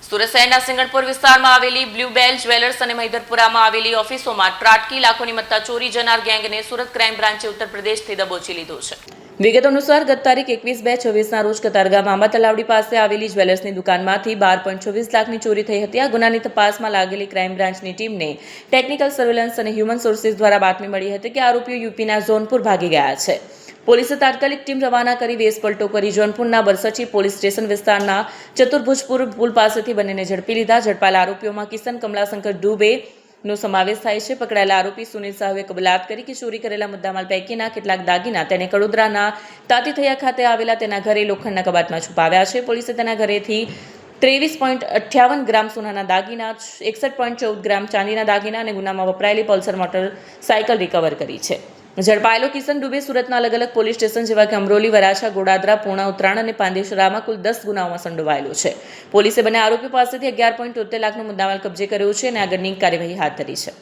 સુરત શહેરના સિંગણપુર વિસ્તારમાં આવેલી બ્લુબેલ જ્વેલર્સ અને મહિધરપુરામાં આવેલી ઓફિસોમાં ત્રાટકી લાખોની મત્તા ચોરી જનાર ગેંગને સુરત ક્રાઇમ બ્રાન્ચે ઉત્તર પ્રદેશથી દબોચી લીધો છે। વિગતો અનુસાર ગત તારીખ 21/2/24ના રોજ કતારગામ આંબા તલાવડી પાસે આવેલી જ્વેલર્સની દુકાનમાંથી 12.26 લાખની ચોરી થઈ હતી। આ ગુનાની તપાસમાં લાગેલી ક્રાઇમ બ્રાન્ચની ટીમને ટેકનિકલ સર્વેલન્સ અને હ્યુમન સોર્સિસ દ્વારા બાતમી મળી હતી કે આરોપીઓ યુપીના ઝોનપુર ભાગી ગયા છે। પોલીસે તાત્કાલિક ટીમ રવાના કરી વેસ પલટો કરી જોનપુરના બરસચી પોલીસ સ્ટેશન વિસ્તારના ચતુર્ભુજપુર પુલ પાસેથી બંનેને ઝડપી લીધા। ઝડપાયેલા આરોપીઓમાં કિશન કમલાશંકર દુબે નો સમાવેશ થાય છે। પકડાયેલા આરોપી સુનિલ સાહુએ કબૂલાત કરી કે ચોરી કરેલા મુદ્દામાલ પૈકીના કેટલાક દાગીના તેને કડોદરાના તાતીથૈયા ખાતે આવેલા તેના ઘરે લોખંડના કબાટમાં છુપાવ્યા છે। પોલીસે તેના ઘરેથી 23.58 ગ્રામ સોનાના દાગીના, 61.14 ગ્રામ ચાંદીના દાગીના અને ગુનામાં વપરાયેલી પલ્સર મોટરસાયકલ રિકવર કરી છે। ઝડપાયેલો કિશન દુબે સુરતના અલગ અલગ પોલીસ સ્ટેશન જેવા કે અમરોલી, વરાછા, ગોડાદરા, પૂર્ણા, ઉત્તરાણ અને પાંદેસરામાં કુલ 10 ગુનાઓમાં સંડોવાયેલો છે। પોલીસે બંને આરોપીઓ પાસેથી 11.73 લાખનો મુદ્દામાલ કબજે કર્યો છે અને આગળની કાર્યવાહી હાથ ધરી છે।